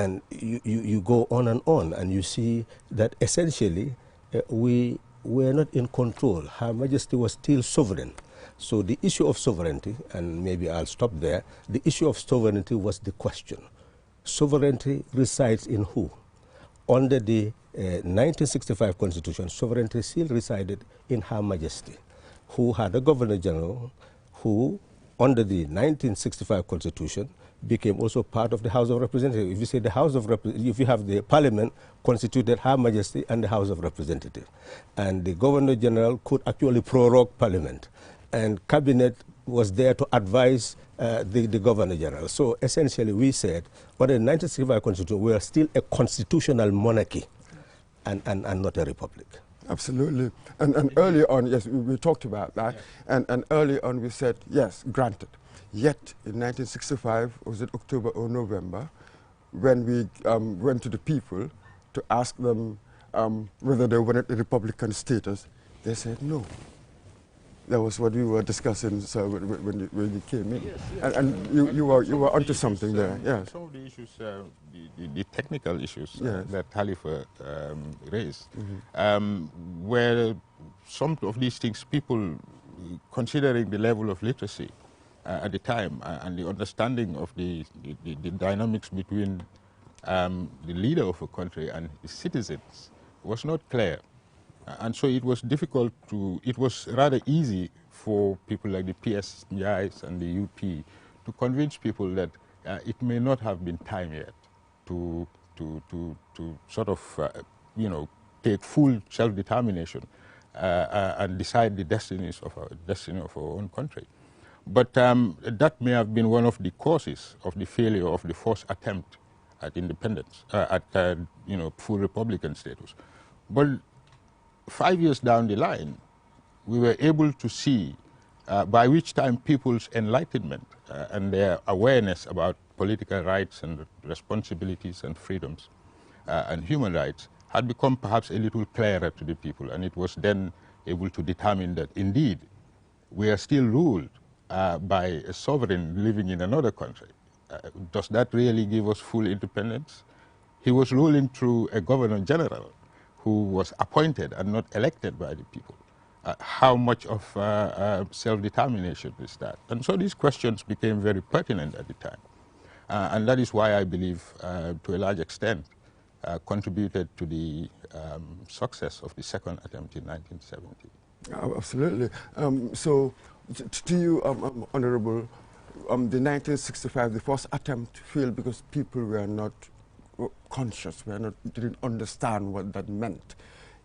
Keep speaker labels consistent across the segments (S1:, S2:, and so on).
S1: And you go on, and you see that essentially we were not in control. Her Majesty was still sovereign. So the issue of sovereignty, and maybe I'll stop there, the issue of sovereignty was the question. Sovereignty resides in who? Under the 1965 Constitution, sovereignty still resided in Her Majesty, who had a Governor General who, under the 1965 Constitution, became also part of the House of Representatives. If you say the House of if you have the Parliament constituted Her Majesty and the House of Representatives, and the Governor General could actually prorogue Parliament, and Cabinet was there to advise the Governor General. So essentially we said, under the 1965 Constitution, we are still a constitutional monarchy and not a republic.
S2: Absolutely. And early on, yes, we talked about that. Yeah. And early on we said, yes, granted. Yet in 1965, was it October or November, when we went to the people to ask them whether they wanted a republican status, they said no. That was what we were discussing, sir, when you came in. Yes, yes. And you were onto something there. Yes.
S3: Some of the issues, the technical issues that Khalifa raised, where some of these things, people considering the level of literacy at the time and the understanding of the dynamics between the leader of a country and his citizens was not clear. And so it was difficult it was rather easy for people like the PSGIs and the UP to convince people that it may not have been time yet to sort of, take full self-determination and decide the destiny of our own country. But that may have been one of the causes of the failure of the first attempt at independence, full republican status. But 5 years down the line, we were able to see, by which time people's enlightenment and their awareness about political rights and responsibilities and freedoms and human rights had become perhaps a little clearer to the people. And it was then able to determine that indeed we are still ruled by a sovereign living in another country. Does that really give us full independence? He was ruling through a governor general who was appointed and not elected by the people. How much of self-determination is that? And so these questions became very pertinent at the time. And that is why I believe, to a large extent, contributed to the success of the second attempt in 1970.
S2: Absolutely. So to you, Honorable, the 1965, the first attempt failed because people were not conscious, didn't understand what that meant.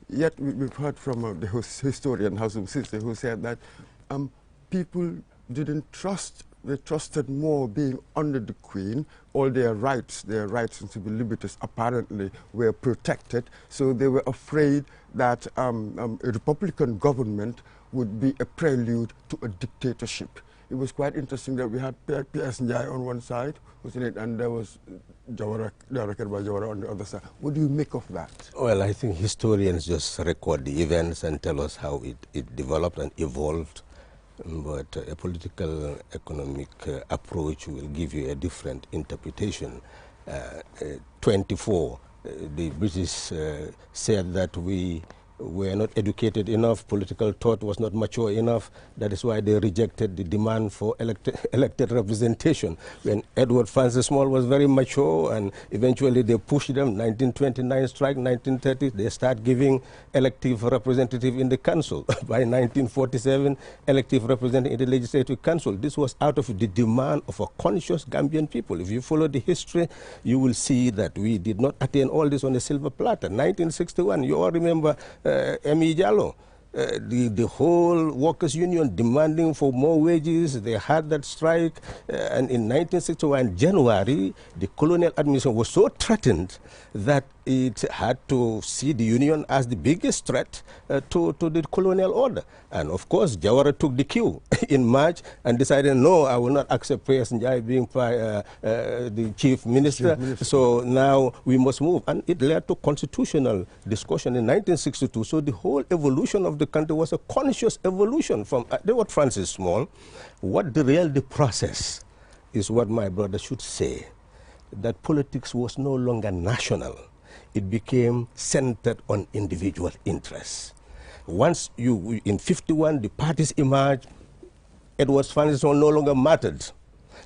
S2: Yet we've heard from the historian Hasum Sisi, who said that people didn't trust, they trusted more being under the Queen. All their rights and civil liberties apparently were protected, so they were afraid that a republican government would be a prelude to a dictatorship. It was quite interesting that we had P.S. Njai on one side, wasn't it, and there was Jawara on the other side. What do you make of that?
S1: Well, I think historians just record the events and tell us how it developed and evolved. But a political economic approach will give you a different interpretation. 24, the British said that we were not educated enough, political thought was not mature enough. That is why they rejected the demand for elected representation. When Edward Francis Small was very mature, and eventually they pushed them, 1929 strike, 1930, they start giving elective representative in the council. By 1947, elective representative in the legislative council. This was out of the demand of a conscious Gambian people. If you follow the history, you will see that we did not attain all this on a silver platter. 1961, you all remember M.E. Jallo, the whole workers' union demanding for more wages. They had that strike, and in 1961 January, the colonial administration was so threatened that it had to see the union as the biggest threat to the colonial order. And of course, Jawara took the cue in March and decided, no, I will not accept P.S. Njai being the chief minister. So now we must move. And it led to constitutional discussion in 1962. So the whole evolution of the country was a conscious evolution from Edward Francis Small. What derailed the process is what my brother should say. that politics was no longer national. It became centered on individual interests. Once in 51, the parties emerged, Edward's foundation no longer mattered.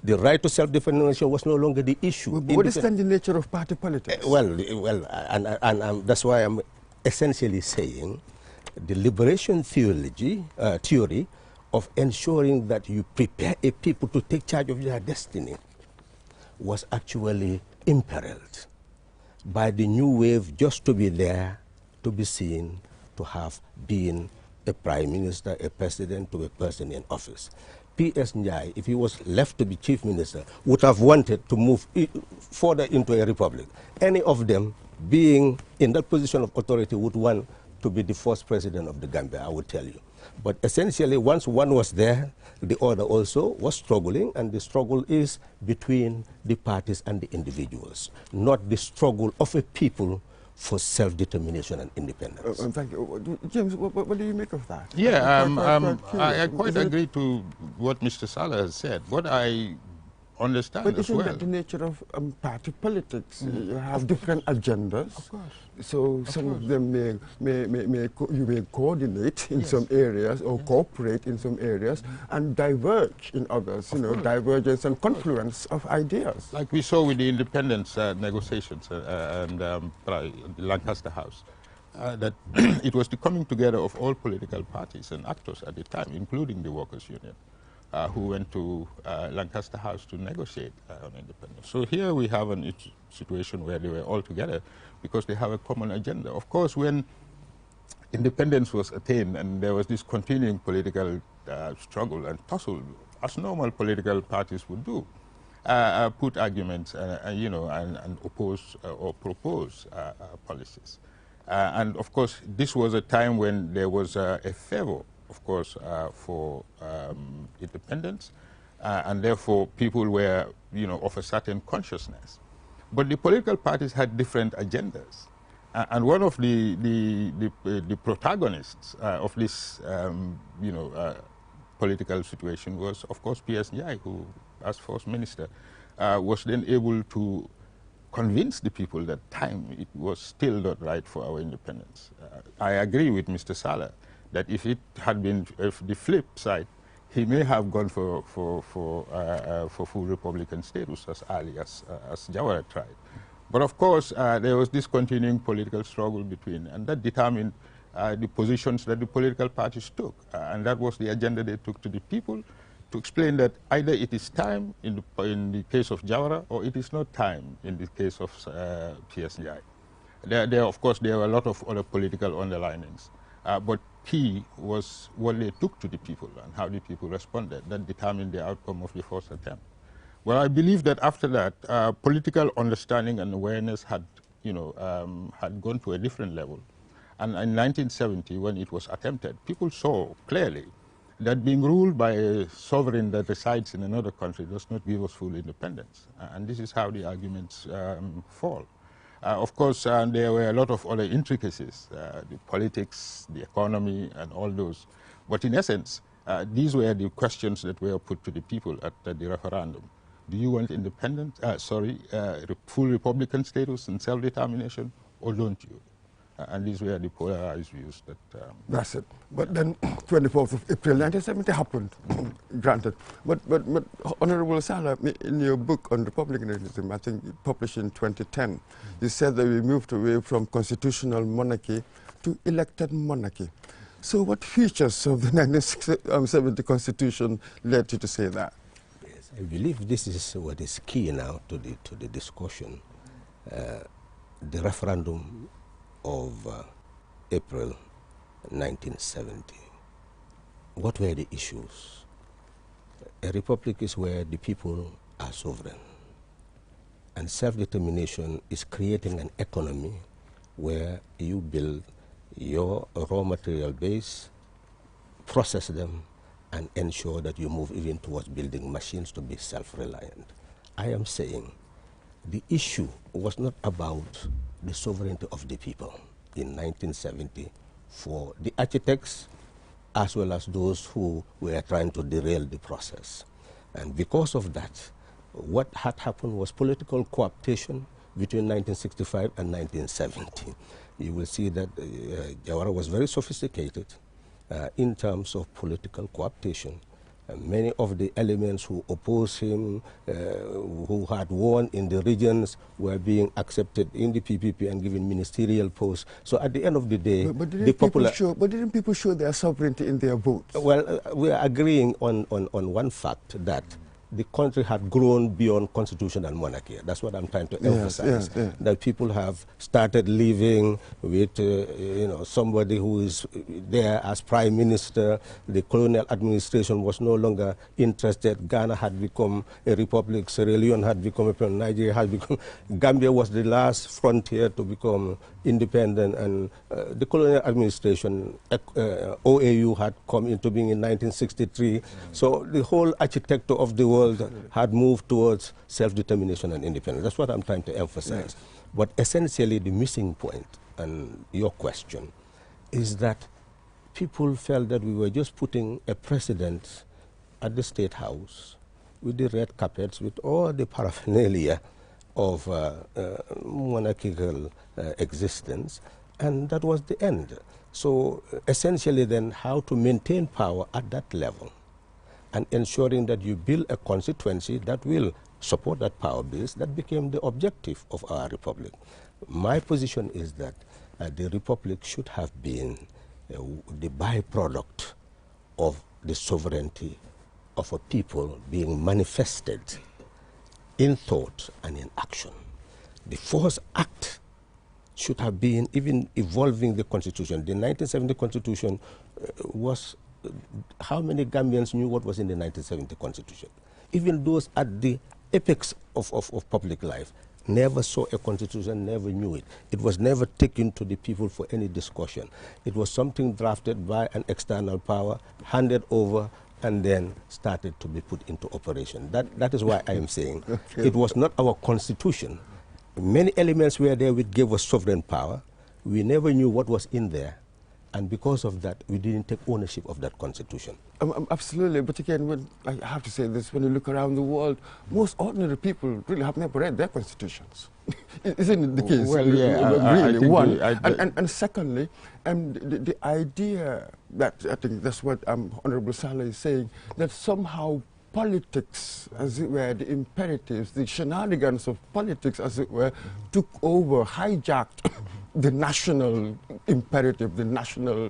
S1: The right to self-determination was no longer the issue.
S2: What is then the nature of party politics?
S1: And that's why I'm essentially saying the liberation theory of ensuring that you prepare a people to take charge of their destiny was actually imperiled by the new wave just to be there, to be seen, to have been a prime minister, a president, to a person in office. P.S. Njai, if he was left to be chief minister, would have wanted to move further into a republic. Any of them being in that position of authority would want to be the first president of the Gambia, I would tell you. But essentially, once one was there, the other also was struggling, and the struggle is between the parties and the individuals, not the struggle of a people for self-determination and independence.
S2: Thank you. James, what do you make of that?
S3: Yeah, I quite agree to what Mr. Salah has said. What I understand
S2: but
S3: as
S2: isn't
S3: well.
S2: that the nature of party politics? You have different agendas.
S3: Of course.
S2: So some of them you may coordinate in some areas or cooperate in some areas and diverge in others. Divergence and confluence of ideas.
S3: Like we saw with the independence negotiations and the Lancaster House, that it was the coming together of all political parties and actors at the time, including the Workers' Union, who went to Lancaster House to negotiate on independence. So here we have a situation where they were all together because they have a common agenda. Of course, when independence was attained and there was this continuing political struggle and tussle, as normal political parties would do, put arguments and oppose or propose policies. And of course, this was a time when there was a favor, of course, for independence, and therefore people were, of a certain consciousness. But the political parties had different agendas, and one of the protagonists of this, political situation was, of course, P.S. Njai, who, as first minister, was then able to convince the people that it was still not right for our independence. I agree with Mr. Salah that if it had been the flip side, he may have gone for full Republican status as early as Jawara tried. But of course, there was this continuing political struggle between, and that determined the positions that the political parties took. And that was the agenda they took to the people to explain that either it is time in the case of Jawara, or it is not time in the case of P.S. Njai. Of course, there were a lot of other political underlinings. But key was what they took to the people and how the people responded. That determined the outcome of the first attempt. Well, I believe that after that, political understanding and awareness had gone to a different level. And in 1970, when it was attempted, people saw clearly that being ruled by a sovereign that resides in another country does not give us full independence. And this is how the arguments fall. Of course, there were a lot of other intricacies, the politics, the economy, and all those. But in essence, these were the questions that were put to the people at the referendum. Do you want full Republican status and self-determination, or don't you? And these were the polarized views that...
S2: That's it. But then 24th of April 1970 happened, granted. But Honorable Salah, in your book on republicanism, I think published in 2010, you said that we moved away from constitutional monarchy to elected monarchy. So what features of the 1970 Constitution led you to say that?
S1: Yes, I believe this is what is key now to the discussion. The referendum of April 1970. What were the issues? A republic is where the people are sovereign, and self-determination is creating an economy where you build your raw material base, process them, and ensure that you move even towards building machines to be self-reliant. I am saying the issue was not about the sovereignty of the people in 1970 for the architects as well as those who were trying to derail the process. And because of that, What had happened was political cooptation between 1965 and 1970. You will see that Jawara was very sophisticated in terms of political cooptation. Many of the elements who opposed him, who had won in the regions, were being accepted in the PPP and given ministerial posts. So at the end of the day,
S2: didn't people show their sovereignty in their votes?
S1: Well, we are agreeing on one fact, that the country had grown beyond constitution and monarchy. That's what I'm trying to emphasize. That people have started living with, somebody who is there as prime minister. The colonial administration was no longer interested. Ghana had become a republic. Sierra Leone had become a republic. Nigeria had become. Gambia was the last frontier to become independent, and the colonial administration, OAU, had come into being in 1963. So the whole architecture of the world had moved towards self-determination and independence. That's what I'm trying to emphasize. But essentially the missing point, and your question, is that people felt that we were just putting a precedent at the State House with the red carpets, with all the paraphernalia of monarchical existence, and that was the end. So essentially then, how to maintain power at that level and ensuring that you build a constituency that will support that power base, that became the objective of our republic. My position is that the republic should have been the byproduct of the sovereignty of a people being manifested in thought and in action. The first act should have been even evolving the constitution. The 1970 constitution was, how many Gambians knew what was in the 1970 constitution? Even those at the apex of public life never saw a constitution, never knew it. It was never taken to the people for any discussion. It was something drafted by an external power, handed over, and then started to be put into operation. That is why I am saying it was not our constitution. Many elements were there which gave us sovereign power. We never knew what was in there, and because of that, we didn't take ownership of that constitution.
S2: Absolutely, but again, I have to say this, when you look around the world, most ordinary people really have never read their constitutions. Isn't it the case?
S3: Well, yeah,
S2: really, one.
S3: I
S2: and secondly, the idea that, I think that's what Honorable Saleh is saying, that somehow politics, as it were, the imperatives, the shenanigans of politics, as it were, took over, hijacked the national imperative, the national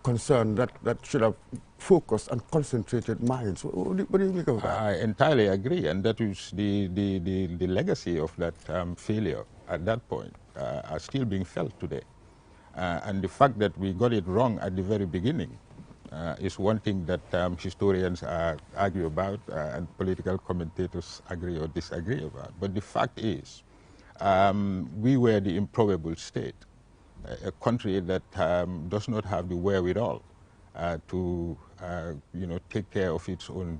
S2: concern that should have focused and concentrated minds. What do you make of that?
S3: I entirely agree, and that is the legacy of that failure at that point are still being felt today. And the fact that we got it wrong at the very beginning is one thing that historians argue about and political commentators agree or disagree about. But the fact is, we were the improbable state, a country that does not have the wherewithal to take care of its own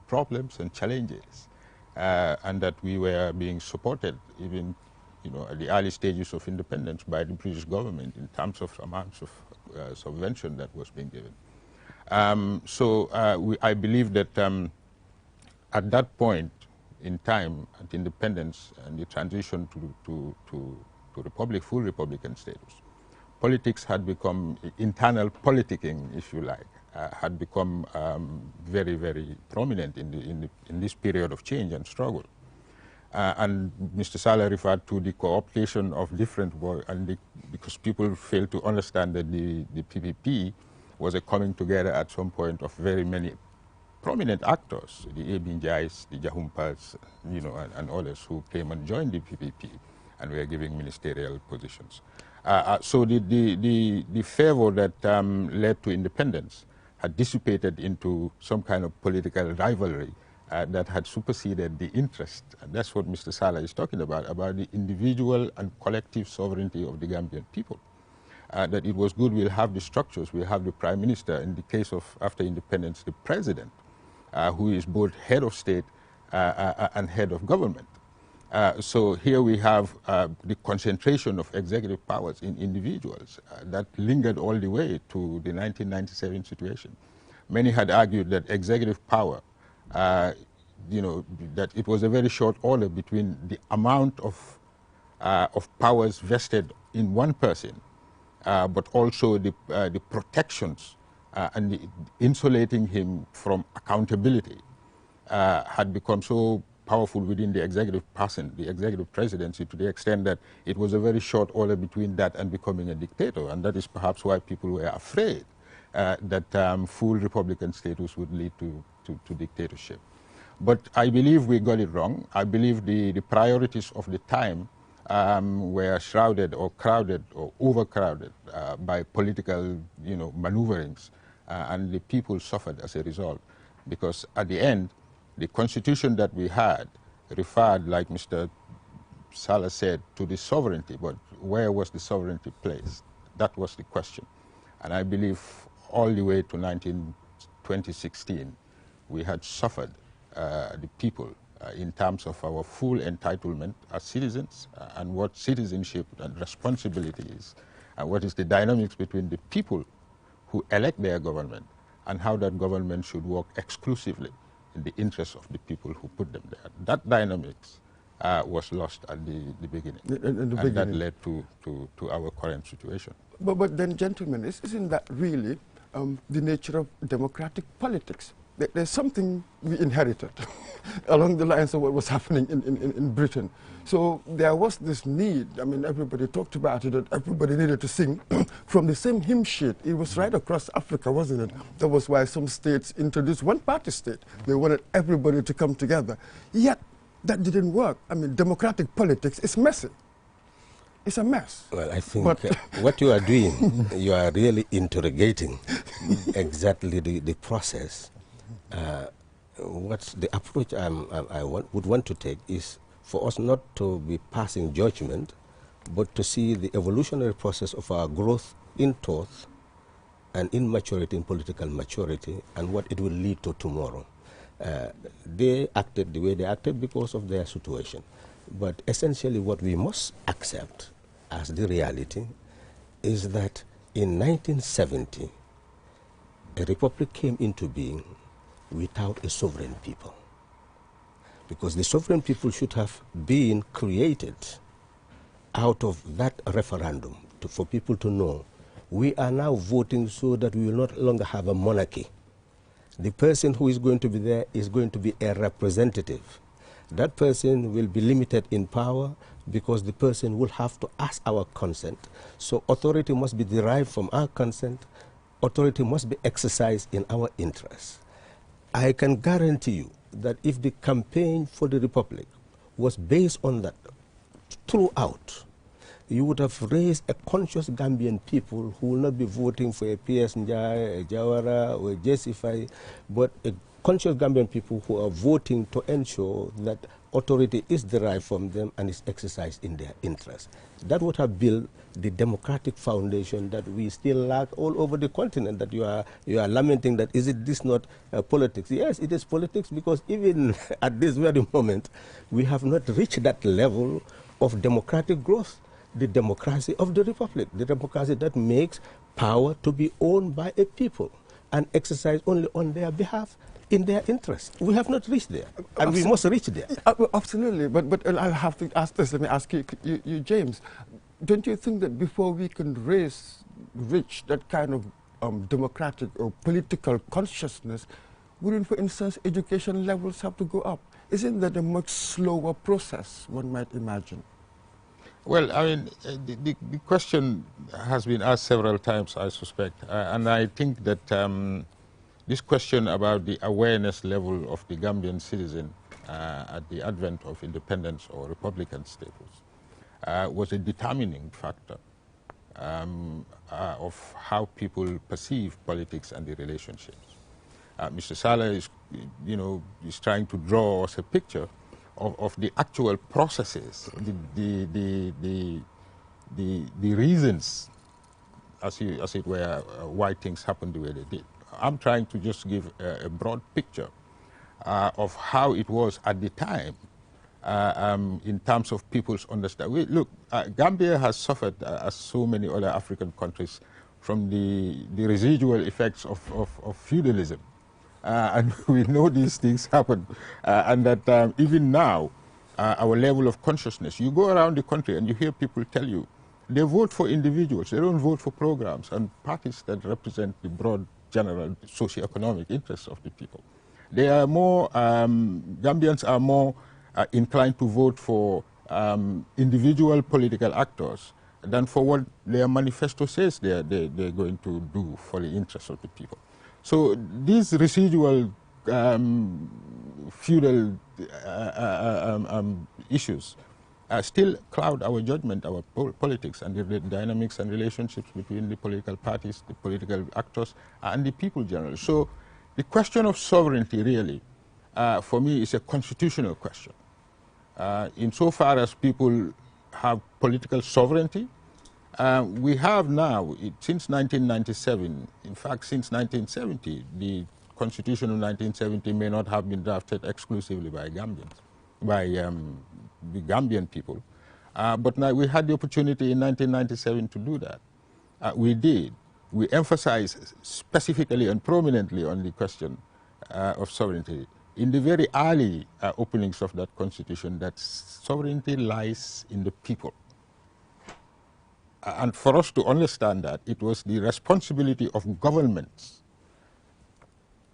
S3: problems and challenges, and that we were being supported even at the early stages of independence by the British government in terms of amounts of subvention that was being given. I believe that at that point in time, at independence and the transition to republic, full republican status, politics had become, internal politicking, if you like, had become very, very prominent in this period of change and struggle. And Mr. Saleh referred to the co-optation of different work, and because people failed to understand that the PPP was a coming together at some point of very many prominent actors, the Ebinjais, the Jahumpas, and others who came and joined the PPP and were giving ministerial positions. So the fervor that led to independence had dissipated into some kind of political rivalry that had superseded the interest. And that's what Mr. Saleh is talking about the individual and collective sovereignty of the Gambian people. That it was good we'll have the structures, we'll have the prime minister, in the case of after independence, the president, who is both head of state and head of government. So here we have the concentration of executive powers in individuals that lingered all the way to the 1997 situation. Many had argued that executive power that it was a very short order between the amount of powers vested in one person, but also the protections and the insulating him from accountability had become so powerful within the executive presidency, to the extent that it was a very short order between that and becoming a dictator. And that is perhaps why people were afraid that full Republican status would lead to dictatorship. But I believe we got it wrong. I believe the priorities of the time were shrouded or crowded or overcrowded by political maneuverings, and the people suffered as a result. Because at the end, the constitution that we had referred, like Mr. Salah said, to the sovereignty, but where was the sovereignty placed? That was the question. And I believe all the way to 2016, we had suffered, the people, in terms of our full entitlement as citizens, and what citizenship and responsibility is, and what is the dynamics between the people who elect their government and how that government should work exclusively in the interests of the people who put them there. That dynamics was lost at the beginning, and that led to our current situation.
S2: But then, gentlemen, isn't that really the nature of democratic politics? There's something we inherited along the lines of what was happening in Britain. So there was this need, I mean, everybody talked about it, that everybody needed to sing from the same hymn sheet. It was right across Africa, wasn't it? That was why some states introduced one-party state. They wanted everybody to come together. Yet, that didn't work. I mean, democratic politics is messy. It's a mess.
S1: Well, I think what you are doing, you are really interrogating exactly the process. What's the approach would want to take is for us not to be passing judgment, but to see the evolutionary process of our growth in thought and in maturity, in political maturity, and what it will lead to tomorrow. They acted the way they acted because of their situation. But essentially what we must accept as the reality is that in 1970, a republic came into being without a sovereign people. Because the sovereign people should have been created out of that referendum for people to know we are now voting so that we will not longer have a monarchy. The person who is going to be there is going to be a representative. That person will be limited in power because the person will have to ask our consent. So authority must be derived from our consent. Authority must be exercised in our interests. I can guarantee you that if the campaign for the Republic was based on that throughout, you would have raised a conscious Gambian people who will not be voting for a PS Njai, a Jawara, or a Jessify, but a conscious Gambian people who are voting to ensure that authority is derived from them and is exercised in their interest. That would have built the democratic foundation that we still lack all over the continent, that you are lamenting that is this not politics? Yes, it is politics, because even at this very moment, we have not reached that level of democratic growth, the democracy of the Republic, the democracy that makes power to be owned by a people and exercised only on their behalf, in their interest. We have not reached there, and we must reach there.
S2: Absolutely, but I'll have to ask this. Let me ask you, James. Don't you think that before we can reach that kind of democratic or political consciousness, wouldn't, for instance, education levels have to go up? Isn't that a much slower process, one might imagine?
S3: Well, I mean, the question has been asked several times, I suspect, and I think that this question about the awareness level of the Gambian citizen at the advent of independence or Republican status was a determining factor of how people perceive politics and the relationships. Mr. Salah is, is trying to draw us a picture of the actual processes, the reasons, as it were, why things happened the way they did. I'm trying to just give a broad picture of how it was at the time in terms of people's understanding. Look, Gambia has suffered, as so many other African countries, from the residual effects of feudalism. and we know these things happen, and that even now, our level of consciousness, you go around the country and you hear people tell you, they vote for individuals, they don't vote for programs and parties that represent the broad general socio-economic interests of the people. They are more, Gambians are more inclined to vote for individual political actors than for what their manifesto says they're going to do for the interests of the people. So these residual feudal issues still cloud our judgment, our politics, and the dynamics and relationships between the political parties, the political actors, and the people generally. So the question of sovereignty really, for me, is a constitutional question. Insofar as people have political sovereignty, we have now, since 1997, in fact, since 1970, the Constitution of 1970 may not have been drafted exclusively by Gambians, by the Gambian people. But now we had the opportunity in 1997 to do that. We did. We emphasized specifically and prominently on the question of sovereignty. In the very early openings of that constitution, that sovereignty lies in the people. And for us to understand that, it was the responsibility of governments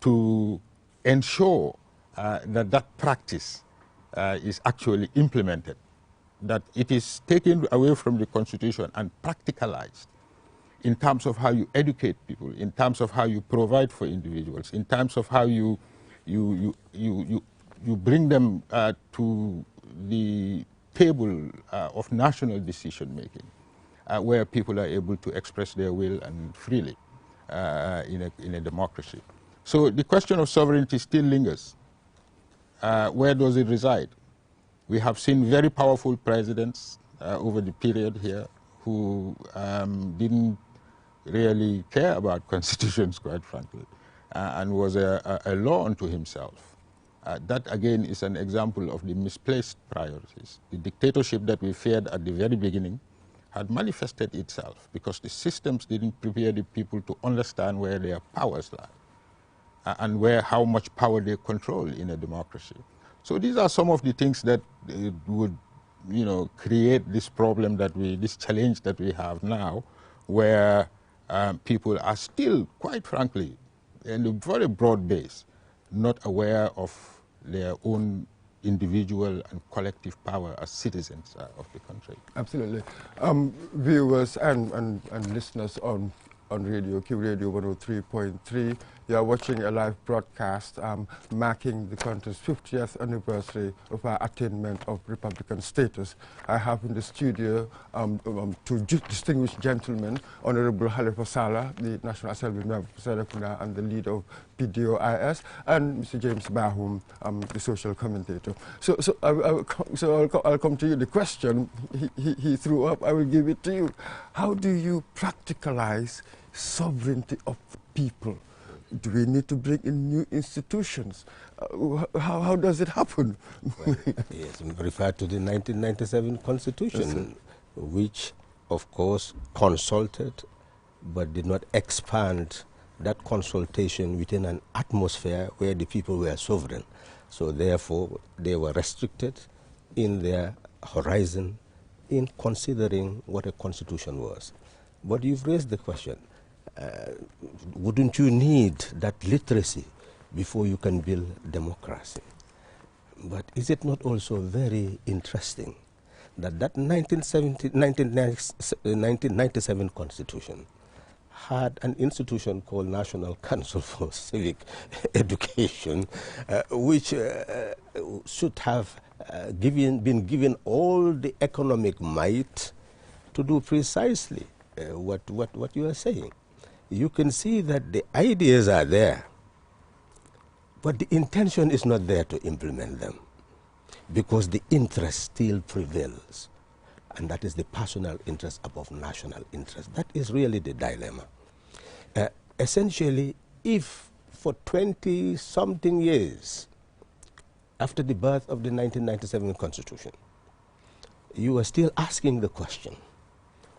S3: to ensure that that practice is actually implemented, that it is taken away from the constitution and practicalized in terms of how you educate people, in terms of how you provide for individuals, in terms of how you bring them to the table of national decision making, where people are able to express their will and freely in a democracy. So the question of sovereignty still lingers. Where does it reside? We have seen very powerful presidents over the period here who didn't really care about constitutions, quite frankly, and was a law unto himself. That, again, is an example of the misplaced priorities. The dictatorship that we feared at the very beginning had manifested itself because the systems didn't prepare the people to understand where their powers lie and how much power they control in a democracy. So these are some of the things that would, create this problem this challenge that we have now, where people are still, quite frankly, in a very broad base, not aware of their own individual and collective power as citizens of the country.
S2: Absolutely. Viewers and listeners on radio, Q Radio 103.3, you are watching a live broadcast marking the country's 50th anniversary of our attainment of Republican status. I have in the studio two distinguished gentlemen, Honorable Halifa Sallah, the National Assembly member for Serekunda and the leader of PDOIS, and Mr. James Bahum, the social commentator. So I'll come to you. The question he threw up, I will give it to you. How do you practicalize sovereignty of people? Do we need to bring in new institutions? How does it happen?
S1: Well, yes, we refer to the 1997 Constitution, which, of course, consulted but did not expand that consultation within an atmosphere where the people were sovereign. So therefore, they were restricted in their horizon in considering what a constitution was. But you've raised the question, wouldn't you need that literacy before you can build democracy? But is it not also very interesting that 1997 Constitution had an institution called National Council for Civic Education, which should have been given all the economic might to do precisely what you are saying. You can see that the ideas are there, but the intention is not there to implement them because the interest still prevails. And that is the personal interest above national interest. That is really the dilemma. Essentially, if for 20-something years after the birth of the 1997 Constitution, you are still asking the question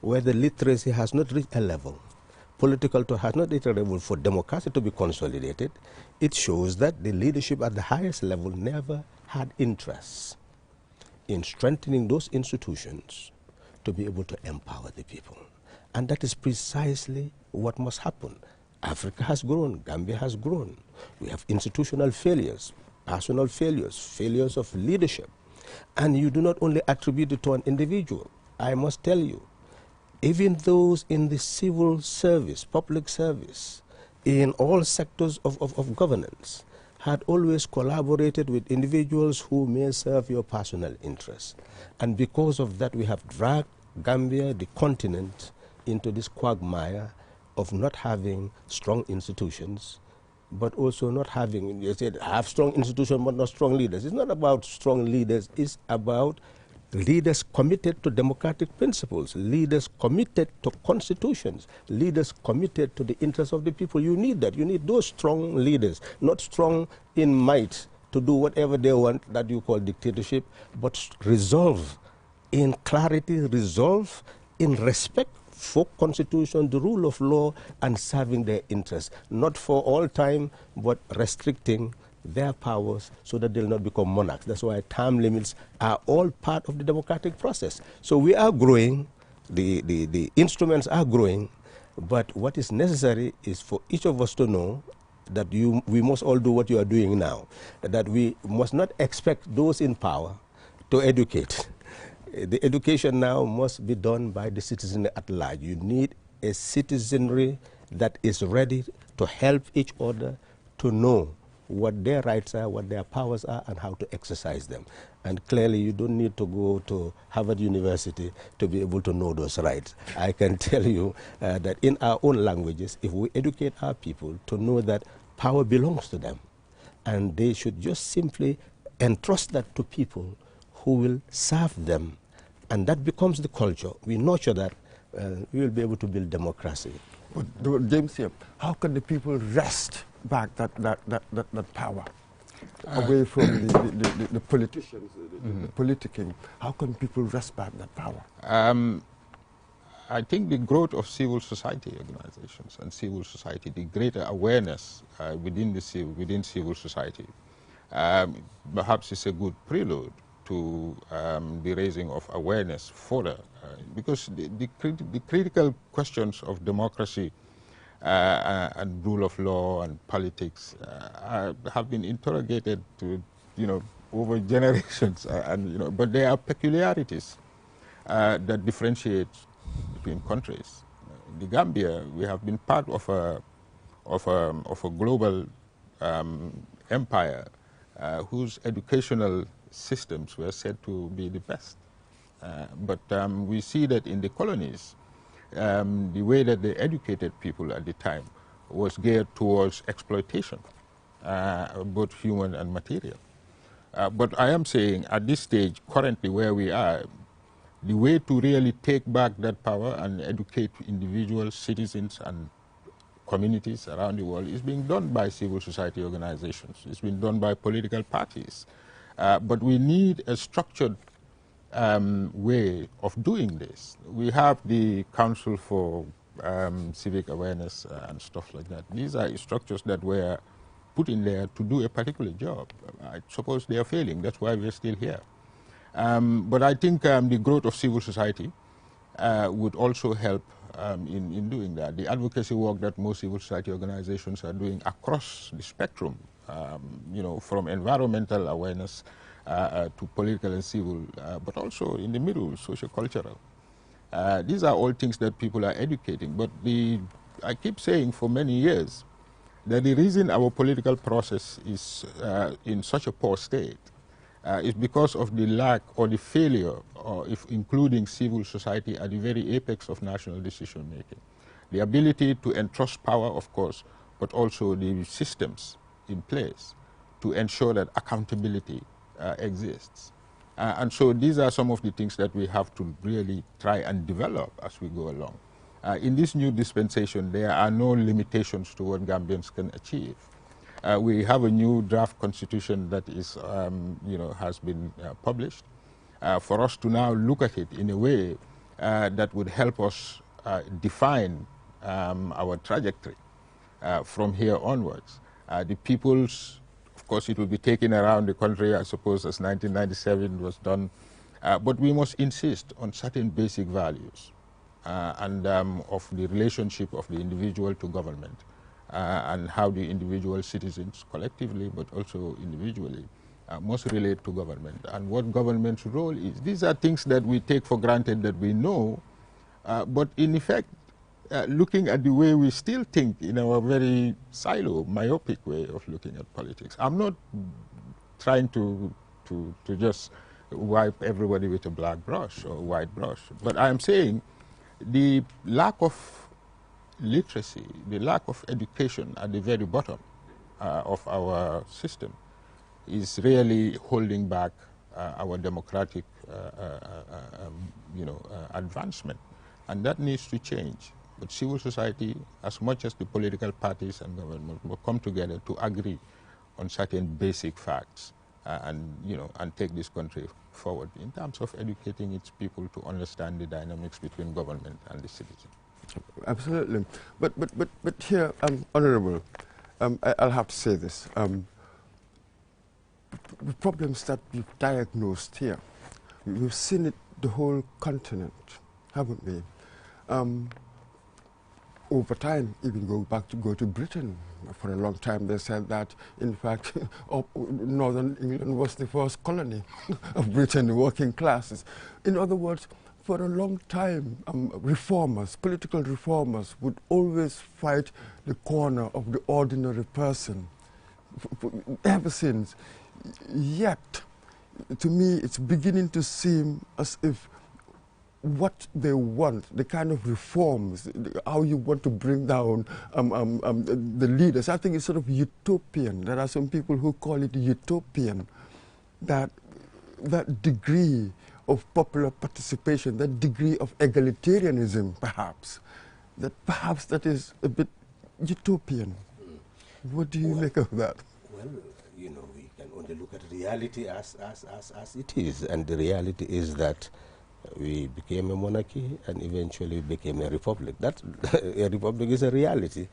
S1: whether literacy has not reached a level political thought has not enabled for democracy to be consolidated, it shows that the leadership at the highest level never had interest in strengthening those institutions to be able to empower the people. And that is precisely what must happen. Africa has grown, Gambia has grown. We have institutional failures, personal failures, failures of leadership. And you do not only attribute it to an individual. I must tell you, even those in the civil service, public service, in all sectors of governance, had always collaborated with individuals who may serve your personal interests. And because of that, we have dragged Gambia, the continent, into this quagmire of not having strong institutions, but also not having, you said, have strong institutions but not strong leaders. It's not about strong leaders, it's about leaders committed to democratic principles, leaders committed to constitutions, leaders committed to the interests of the people. You need that. You need those strong leaders, not strong in might to do whatever they want that you call dictatorship, but resolve in clarity, resolve in respect for constitution, the rule of law, and serving their interests, not for all time, but restricting their powers so that they'll not become monarchs. That's why term limits are all part of the democratic process. So we are growing, the instruments are growing, but what is necessary is for each of us to know that we must all do what you are doing now, that we must not expect those in power to educate. The education now must be done by the citizenry at large. You need a citizenry that is ready to help each other to know what their rights are, what their powers are, and how to exercise them. And clearly, you don't need to go to Harvard University to be able to know those rights. I can tell you that in our own languages, if we educate our people to know that power belongs to them, and they should just simply entrust that to people who will serve them, and that becomes the culture. We nurture that, we will be able to build democracy.
S2: But James here, how can the people wrest back that power away from the politicians, the politicking? How can people wrest back that power?
S3: I think the growth of civil society organizations and civil society, the greater awareness within civil society, perhaps is a good prelude to the raising of awareness further, because the critical questions of democracy and rule of law and politics have been interrogated to, over generations, but there are peculiarities that differentiate between countries. In the Gambia, we have been part of a global empire whose educational systems were said to be the best. But we see that in the colonies, the way that they educated people at the time was geared towards exploitation, both human and material. But I am saying at this stage, currently where we are, the way to really take back that power and educate individuals, citizens, and communities around the world is being done by civil society organizations. It's been done by political parties. But we need a structured way of doing this. We have the Council for Civic Awareness and stuff like that. These are structures that were put in there to do a particular job. I suppose they are failing. That's why we're still here. But I think the growth of civil society would also help in doing that. The advocacy work that most civil society organizations are doing across the spectrum, from environmental awareness to political and civil, but also in the middle, socio-cultural. These are all things that people are educating. But I keep saying for many years that the reason our political process is in such a poor state is because of the lack or the failure, or if including civil society at the very apex of national decision making. The ability to entrust power, of course, but also the systems in place to ensure that accountability exists. And so these are some of the things that we have to really try and develop as we go along. In this new dispensation, there are no limitations to what Gambians can achieve. We have a new draft constitution that is, has been published. For us to now look at it in a way that would help us define our trajectory from here onwards. The people's, of course, it will be taken around the country, I suppose, as 1997 was done, but we must insist on certain basic values and of the relationship of the individual to government and how the individual citizens collectively, but also individually, must relate to government and what government's role is. These are things that we take for granted that we know, but in effect, looking at the way we still think in our very silo, myopic way of looking at politics. I'm not trying to just wipe everybody with a black brush or white brush, but I'm saying the lack of literacy, the lack of education at the very bottom of our system is really holding back our democratic advancement, and that needs to change. But civil society, as much as the political parties and government, will come together to agree on certain basic facts and take this country forward in terms of educating its people to understand the dynamics between government and the citizen.
S2: Absolutely. But here, Honorable, I'll have to say this. The problems that we've diagnosed here, we've seen it the whole continent, haven't we? Over time, even go to Britain, for a long time they said that, in fact, Northern England was the first colony of Britain, the working classes. In other words, for a long time, reformers, political reformers, would always fight the corner of the ordinary person, ever since. Yet, to me, it's beginning to seem as if what they want, the kind of reforms, how you want to bring down the leaders, I think it's sort of utopian. There are some people who call it utopian, that degree of popular participation, that degree of egalitarianism, perhaps that is a bit utopian. What do you make of that?
S1: Well, we can only look at reality as it is, and the reality is that we became a monarchy and eventually became a republic. That a republic is a reality,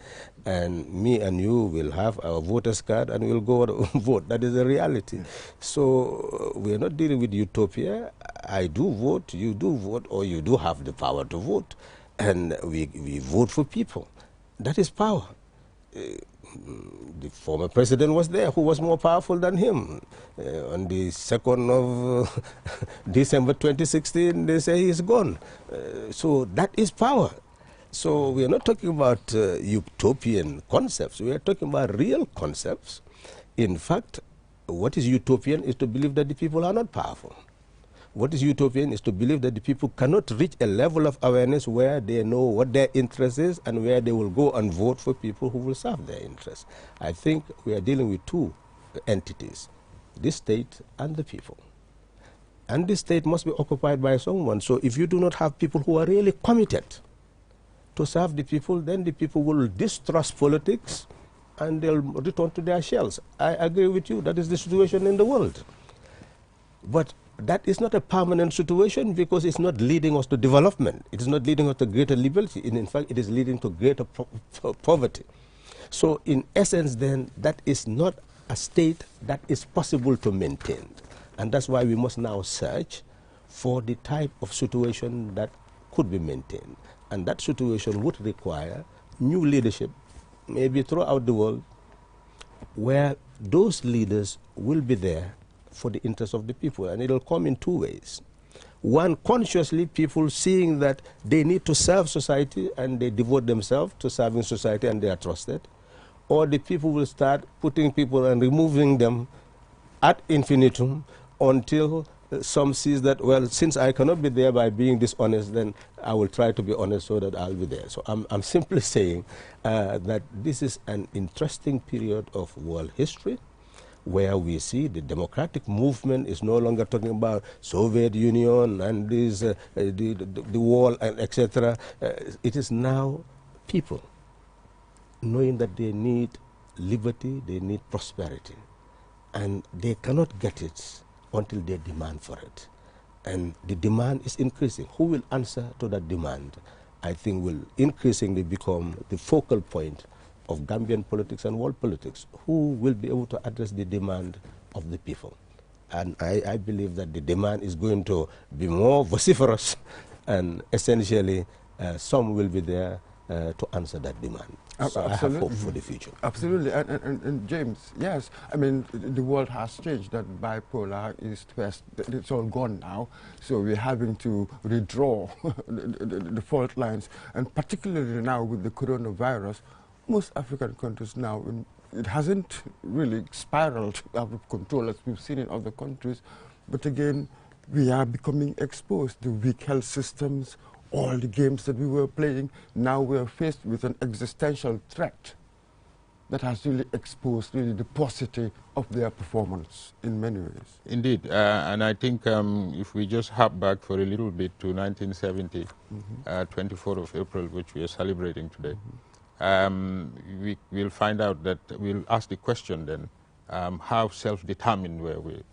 S1: and me and you will have our voters card and we'll go vote. That is a reality. So we are not dealing with utopia. I do vote, you do vote, or you do have the power to vote, and we vote for people. That is power. The former president was there, who was more powerful than him. On the 2nd of December 2016, they say he's gone. So that is power. So we are not talking about utopian concepts. We are talking about real concepts. In fact, what is utopian is to believe that the people are not powerful. What is utopian is to believe that the people cannot reach a level of awareness where they know what their interest is and where they will go and vote for people who will serve their interests. I think we are dealing with two entities, the state and the people. And the state must be occupied by someone. So if you do not have people who are really committed to serve the people, then the people will distrust politics and they'll return to their shells. I agree with you. That is the situation in the world. But that is not a permanent situation because it's not leading us to development. It is not leading us to greater liberty. In fact, it is leading to greater poverty. So in essence then, that is not a state that is possible to maintain. And that's why we must now search for the type of situation that could be maintained. And that situation would require new leadership, maybe throughout the world, where those leaders will be there for the interest of the people, and it'll come in two ways. One, consciously, people seeing that they need to serve society and they devote themselves to serving society and they are trusted, or the people will start putting people and removing them ad infinitum until some sees that, well, since I cannot be there by being dishonest, then I will try to be honest so that I'll be there. So I'm simply saying that this is an interesting period of world history, where we see the democratic movement is no longer talking about Soviet Union and this, the wall, and etc. It is now people knowing that they need liberty, they need prosperity, and they cannot get it until they demand for it. And the demand is increasing. Who will answer to that demand? I think will increasingly become the focal point of Gambian politics and world politics. Who will be able to address the demand of the people? And I believe that the demand is going to be more vociferous, and essentially some will be there to answer that demand. So I have hope for the future.
S2: Absolutely. And James, yes, I mean, the world has changed. That bipolar, east, west, it's all gone now. So we're having to redraw the fault lines. And particularly now with the coronavirus, most African countries now, it hasn't really spiraled out of control as we've seen in other countries. But again, we are becoming exposed to weak health systems, all the games that we were playing. Now we're faced with an existential threat that has really exposed really the paucity of their performance in many ways.
S3: Indeed, and I think if we just hop back for a little bit to 1970, 24th of April, which we are celebrating today, we'll find out that we'll ask the question then, how self-determined were we?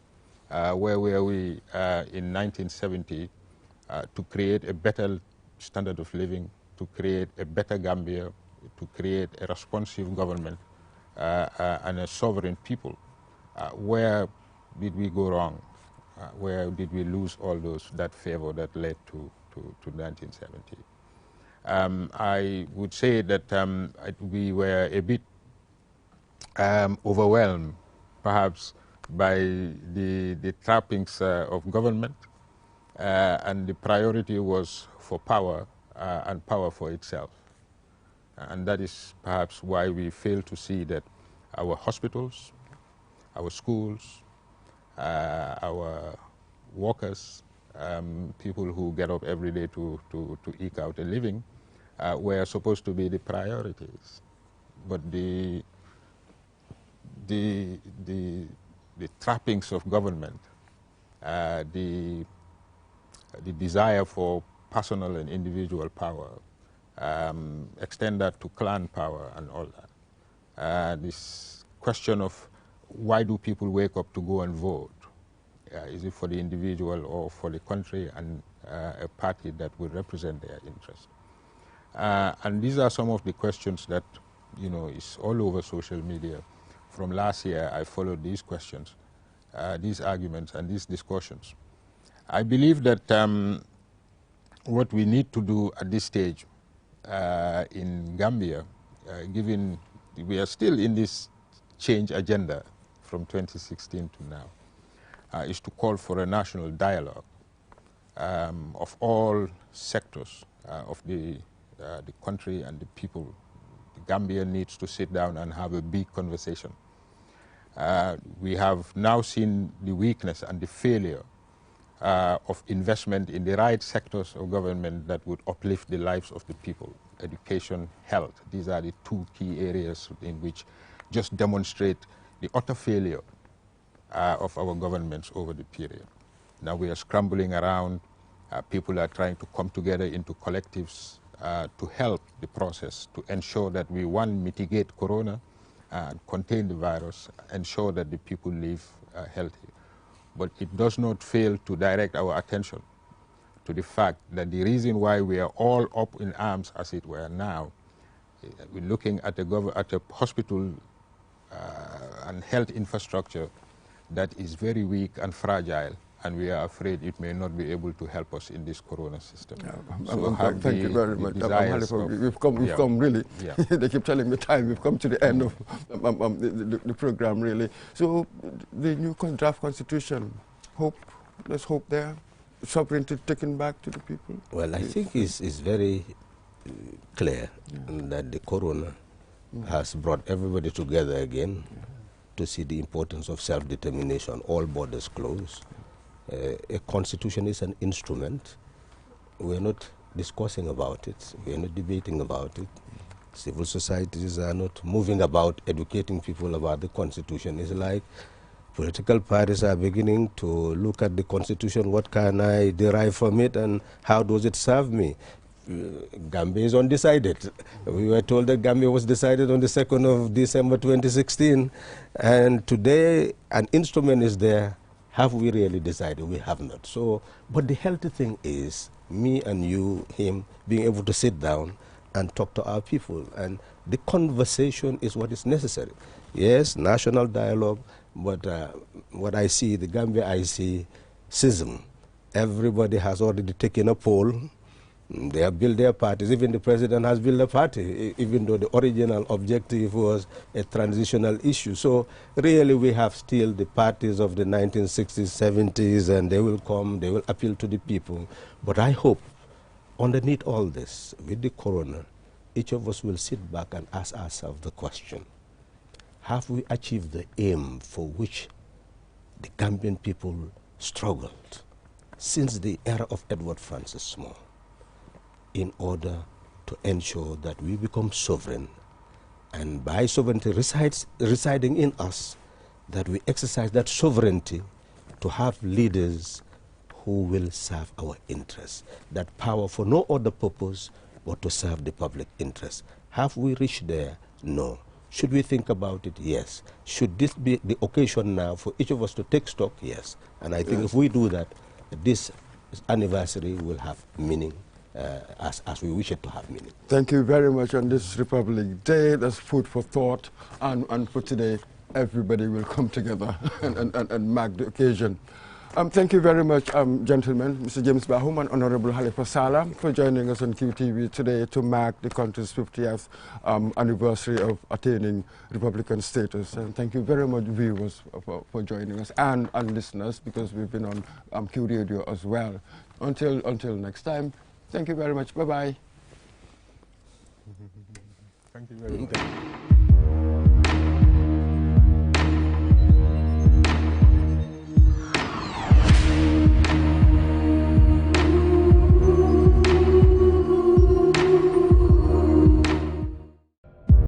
S3: Where were we in 1970 to create a better standard of living, to create a better Gambia, to create a responsive government and a sovereign people? Where did we go wrong? Where did we lose all that favor that led to 1970? I would say that we were a bit overwhelmed, perhaps, by the trappings of government, and the priority was for power and power for itself. And that is perhaps why we fail to see that our hospitals, our schools, our workers, people who get up every day to eke out a living, were supposed to be the priorities. But the trappings of government, the desire for personal and individual power, extend that to clan power and all that. This question of why do people wake up to go and vote? Is it for the individual or for the country and a party that will represent their interest? And these are some of the questions that, is all over social media. From last year, I followed these questions, these arguments, and these discussions. I believe that what we need to do at this stage in Gambia, given we are still in this change agenda from 2016 to now, is to call for a national dialogue of all sectors of the country and the people. Gambia needs to sit down and have a big conversation. We have now seen the weakness and the failure of investment in the right sectors of government that would uplift the lives of the people. Education, health, these are the two key areas in which just demonstrate the utter failure of our governments over the period. Now we are scrambling around. People are trying to come together into collectives to help the process, to ensure that we, one, mitigate corona and contain the virus, ensure that the people live healthy. But it does not fail to direct our attention to the fact that the reason why we are all up in arms, as it were now, we're looking at a hospital and health infrastructure that is very weak and fragile, and we are afraid it may not be able to help us in this corona system.
S2: Thank you very much. We've come really, they keep telling me time, we've come to the end of the program really. So the new draft constitution, let's hope there, sovereignty taken back to the people?
S1: Well, I think it's very clear that the corona has brought everybody together again to see the importance of self-determination, all borders closed. A constitution is an instrument. We're not discussing about it. We're not debating about it. Civil societies are not moving about educating people about the constitution. It's like political parties are beginning to look at the constitution, what can I derive from it and how does it serve me? Gambia is undecided. We were told that Gambia was decided on the 2nd of December 2016, and today an instrument is there. Have we really decided? We have not. So, but the healthy thing is me and you, him, being able to sit down and talk to our people. And the conversation is what is necessary. Yes, national dialogue, but what I see, the Gambia I see, schism. Everybody has already taken a poll. They have built their parties. Even the president has built a party, even though the original objective was a transitional issue. So really we have still the parties of the 1960s, 70s, and they will come, they will appeal to the people. But I hope underneath all this, with the corona, each of us will sit back and ask ourselves the question, have we achieved the aim for which the Gambian people struggled since the era of Edward Francis Small, in order to ensure that we become sovereign, and by sovereignty residing in us, that we exercise that sovereignty to have leaders who will serve our interests, that power for no other purpose but to serve the public interest. Have we reached there? No. Should we think about it? Yes. Should this be the occasion now for each of us to take stock? Yes. And I think if we do that, this anniversary will have meaning as we wish it to have meaning.
S2: Thank you very much on this Republic Day. That's food for thought. And for today, everybody will come together and mark the occasion. Thank you very much, gentlemen, Mr. James Bahum and Honorable Halifa Sallah, for joining us on QTV today to mark the country's 50th anniversary of attaining Republican status. And thank you very much, viewers, for joining us, and listeners, because we've been on Q Radio as well. Until next time, thank you very much. Bye-bye.
S3: Thank you very much.